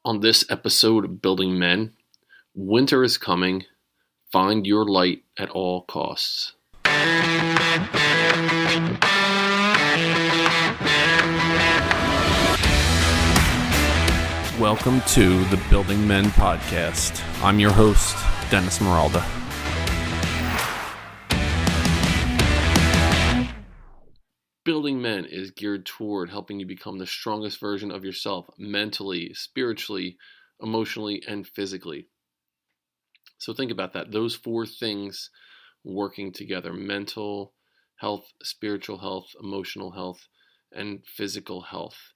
On this episode of Building Men, winter is coming. Find your light at all costs. Welcome to the Building Men podcast. I'm your host, Dennis Meralda. Building Men is geared toward helping you become the strongest version of yourself mentally, spiritually, emotionally, and physically. So think about that. Those four things working together: mental health, spiritual health, emotional health, and physical health.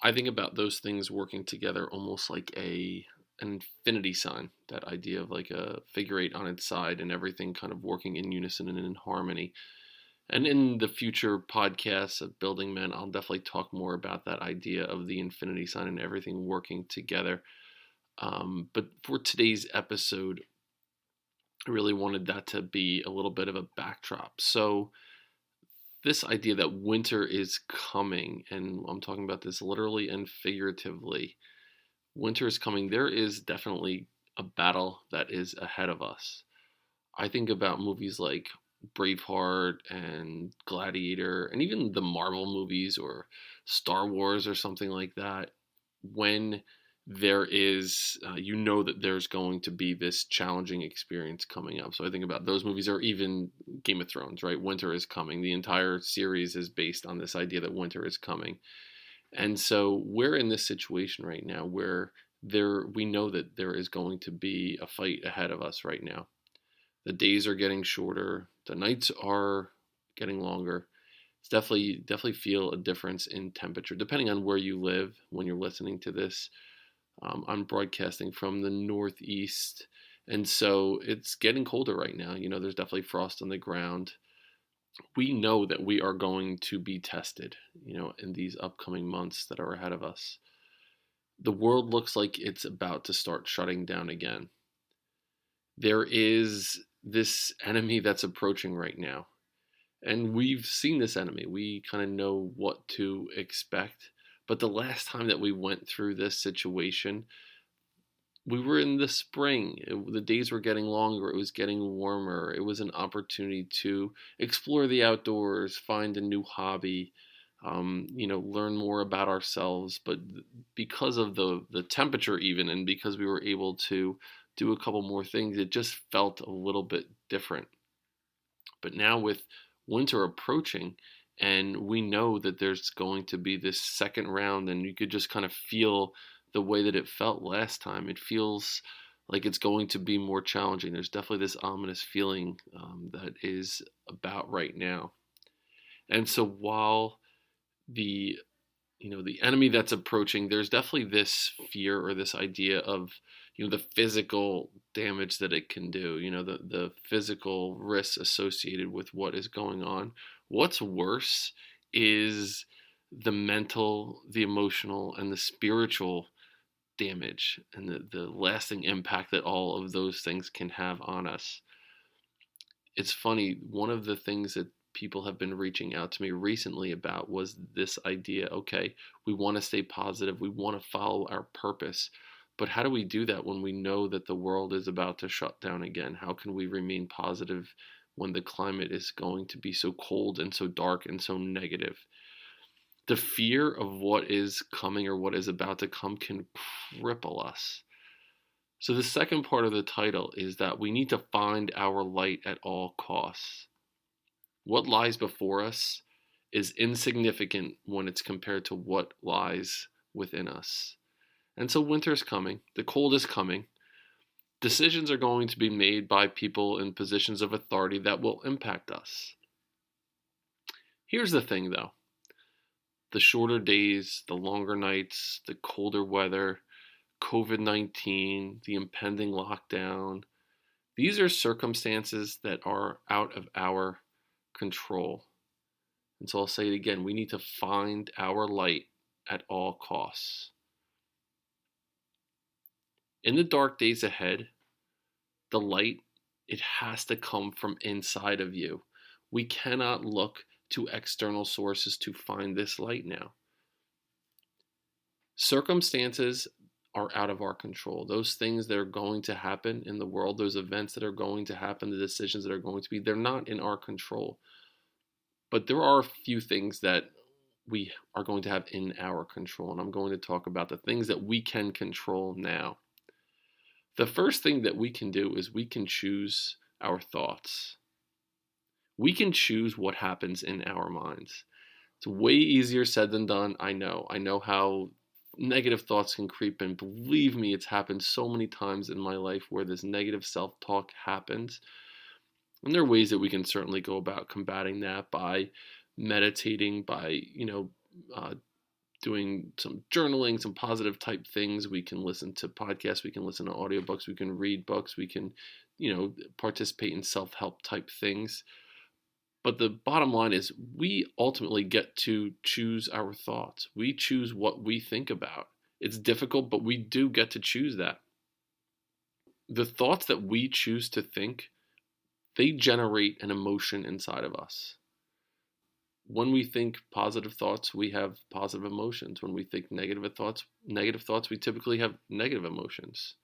I think about those things working together almost like an infinity sign, that idea of like a figure eight on its side and everything kind of working in unison and in harmony. And in the future podcasts of Building Men, I'll definitely talk more about that idea of the infinity sign and everything working together. But for today's episode, I really wanted that to be a little bit of a backdrop. So this idea that winter is coming, and I'm talking about this literally and figuratively, winter is coming. There is definitely a battle that is ahead of us. I think about movies like Braveheart and Gladiator, and even the Marvel movies or Star Wars or something like that. When there is, that there's going to be this challenging experience coming up. So I think about those movies, or even Game of Thrones, right? Winter is coming. The entire series is based on this idea that winter is coming. And so we're in this situation right now where we know that there is going to be a fight ahead of us right now. The days are getting shorter. The nights are getting longer. It's definitely feel a difference in temperature depending on where you live when you're listening to this. I'm broadcasting from the Northeast, and so it's getting colder right now. There's definitely frost on the ground. We know that we are going to be tested, in these upcoming months that are ahead of us. The world looks like it's about to start shutting down again. There is this enemy that's approaching right now. And we've seen this enemy. We kind of know what to expect. But the last time that we went through this situation, we were in the spring. The days were getting longer. It was getting warmer. It was an opportunity to explore the outdoors, find a new hobby, learn more about ourselves. But because of the temperature even, and because we were able to do a couple more things, it just felt a little bit different. But now with winter approaching, and we know that there's going to be this second round, and you could just kind of feel the way that it felt last time. It feels like it's going to be more challenging. There's definitely this ominous feeling that is about right now. And so while the enemy that's approaching, there's definitely this fear or this idea of the physical damage that it can do, the physical risks associated with what is going on. What's worse is the mental, the emotional, and the spiritual damage, and the lasting impact that all of those things can have on us. It's funny, one of the things that people have been reaching out to me recently about was this idea, okay, we want to stay positive, we want to follow our purpose, but how do we do that when we know that the world is about to shut down again? How can we remain positive when the climate is going to be so cold and so dark and so negative? The fear of what is coming or what is about to come can cripple us. So the second part of the title is that we need to find our light at all costs. What lies before us is insignificant when it's compared to what lies within us. And so winter is coming. The cold is coming. Decisions are going to be made by people in positions of authority that will impact us. Here's the thing, though. The shorter days, the longer nights, the colder weather, COVID-19, the impending lockdown, these are circumstances that are out of our control. And so I'll say it again, we need to find our light at all costs. In the dark days ahead, the light, it has to come from inside of you. We cannot look to external sources to find this light now. Circumstances are out of our control. Those things that are going to happen in the world, those events that are going to happen, the decisions that are going to be, they're not in our control. But there are a few things that we are going to have in our control. And I'm going to talk about the things that we can control now. The first thing that we can do is we can choose our thoughts. We can choose what happens in our minds. It's way easier said than done. I know how negative thoughts can creep in. Believe me, it's happened so many times in my life where this negative self-talk happens. And there are ways that we can certainly go about combating that by meditating, by, doing some journaling, some positive type things. We can listen to podcasts, we can listen to audiobooks, we can read books, we can, participate in self-help type things. But the bottom line is we ultimately get to choose our thoughts. We choose what we think about. It's difficult, but we do get to choose that. The thoughts that we choose to think, they generate an emotion inside of us. When we think positive thoughts, we have positive emotions. When we think negative thoughts, we typically have negative emotions.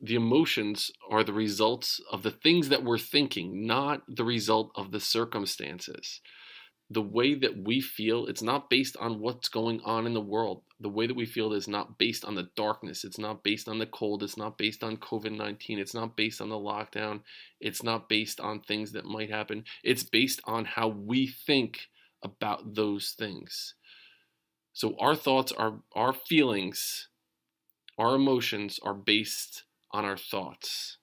The emotions are the results of the things that we're thinking, not the result of the circumstances. The way that we feel, it's not based on what's going on in the world. The way that we feel is not based on the darkness. It's not based on the cold. It's not based on COVID-19. It's not based on the lockdown. It's not based on things that might happen. It's based on how we think about those things. So our thoughts, our feelings, our emotions are based on our thoughts.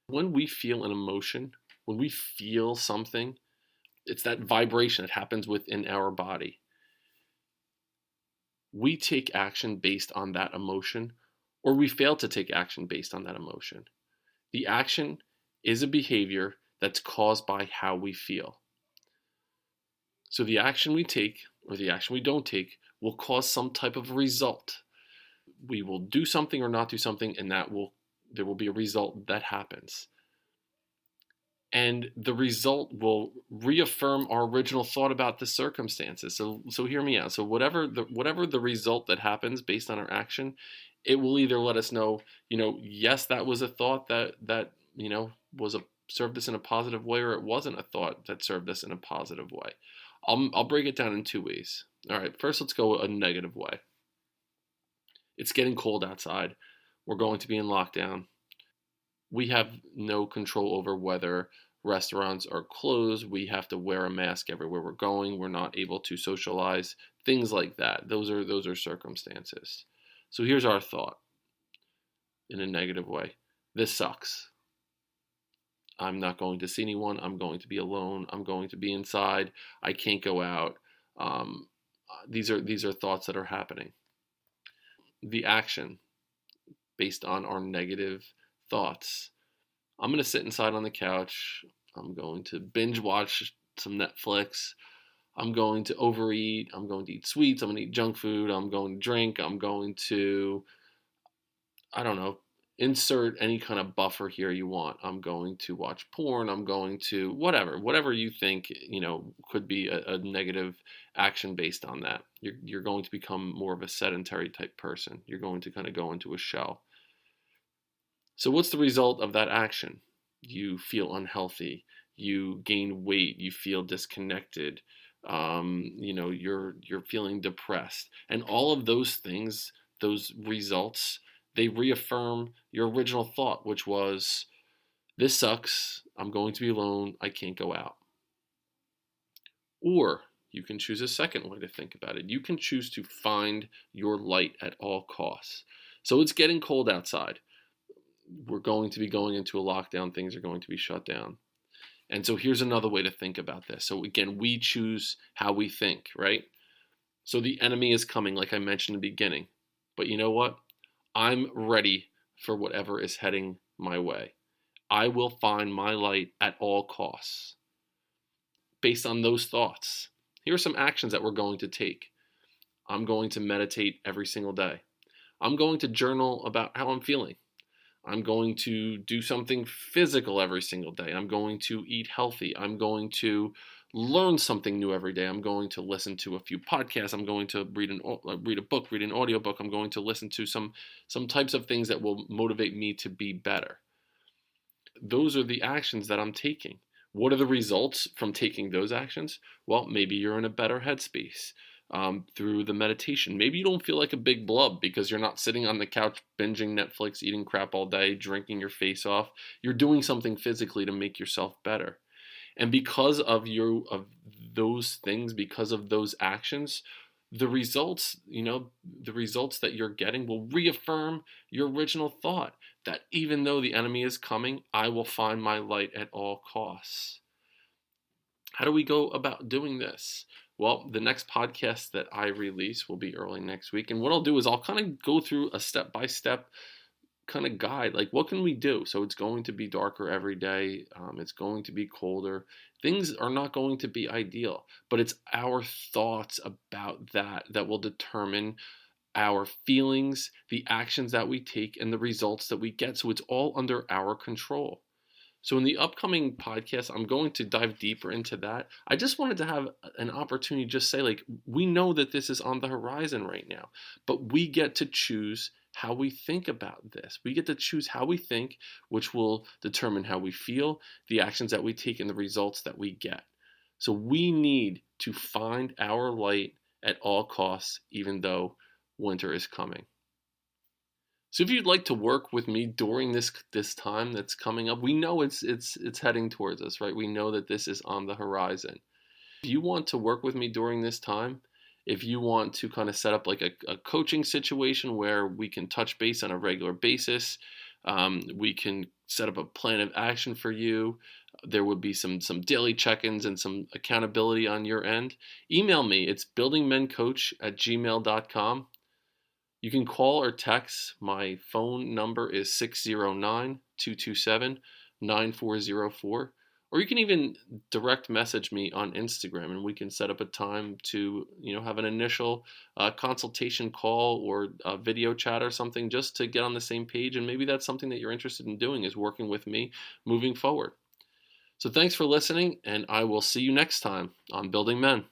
When we feel an emotion, when we feel something, it's that vibration that happens within our body. We take action based on that emotion, or we fail to take action based on that emotion. The action is a behavior that's caused by how we feel. So the action we take, or the action we don't take, will cause some type of result. We will do something or not do something, and there will be a result that happens. And the result will reaffirm our original thought about the circumstances. So hear me out. So whatever the result that happens based on our action, it will either let us know, yes, that was a thought that served us in a positive way, or it wasn't a thought that served us in a positive way. I'll break it down in two ways. All right, first let's go a negative way. It's getting cold outside. We're going to be in lockdown. We have no control over whether restaurants are closed. We have to wear a mask everywhere we're going. We're not able to socialize. Things like that. Those are circumstances. So here's our thought in a negative way. This sucks. I'm not going to see anyone. I'm going to be alone. I'm going to be inside. I can't go out. These are thoughts that are happening. The action based on our negative thoughts. I'm going to sit inside on the couch. I'm going to binge watch some Netflix. I'm going to overeat. I'm going to eat sweets. I'm going to eat junk food. I'm going to drink. I'm going to, insert any kind of buffer here you want. I'm going to watch porn. I'm going to whatever you think, could be a negative action based on that. You're going to become more of a sedentary type person. You're going to kind of go into a shell. So what's the result of that action? You feel unhealthy. You gain weight. You feel disconnected. You're feeling depressed. And all of those things, those results, they reaffirm your original thought, which was, this sucks. I'm going to be alone. I can't go out. Or you can choose a second way to think about it. You can choose to find your light at all costs. So it's getting cold outside. We're going to be going into a lockdown. Things are going to be shut down. And so here's another way to think about this. So again, we choose how we think, right? So the enemy is coming, like I mentioned in the beginning. But you know what? I'm ready for whatever is heading my way. I will find my light at all costs. Based on those thoughts, here are some actions that we're going to take. I'm going to meditate every single day. I'm going to journal about how I'm feeling. I'm going to do something physical every single day. I'm going to eat healthy. I'm going to learn something new every day. I'm going to listen to a few podcasts. I'm going to read a book, read an audiobook. I'm going to listen to some types of things that will motivate me to be better. Those are the actions that I'm taking. What are the results from taking those actions? Well, maybe you're in a better headspace through the meditation. Maybe you don't feel like a big blub because you're not sitting on the couch binging Netflix, eating crap all day, drinking your face off. You're doing something physically to make yourself better. And because of those things, because of those actions, the results that you're getting will reaffirm your original thought that even though the enemy is coming, I will find my light at all costs. How do we go about doing this? Well, the next podcast that I release will be early next week. And what I'll do is I'll kind of go through a step-by-step kind of guide, like what can we do? So it's going to be darker every day. It's going to be colder. Things are not going to be ideal, but it's our thoughts about that will determine our feelings, the actions that we take, and the results that we get. So it's all under our control. So in the upcoming podcast, I'm going to dive deeper into that. I just wanted to have an opportunity to just say, like, we know that this is on the horizon right now, but we get to choose how we think about this. We get to choose how we think, which will determine how we feel, the actions that we take, and the results that we get. So we need to find our light at all costs, even though winter is coming. So if you'd like to work with me during this time that's coming up, we know it's heading towards us, right? We know that this is on the horizon. If you want to work with me during this time, if you want to kind of set up like a coaching situation where we can touch base on a regular basis, we can set up a plan of action for you. There would be some daily check-ins and some accountability on your end. Email me. It's buildingmencoach@gmail.com. You can call or text. My phone number is 609-227-9404. Or you can even direct message me on Instagram, and we can set up a time to, have an initial consultation call or a video chat or something just to get on the same page. And maybe that's something that you're interested in doing, is working with me moving forward. So thanks for listening, and I will see you next time on Building Men.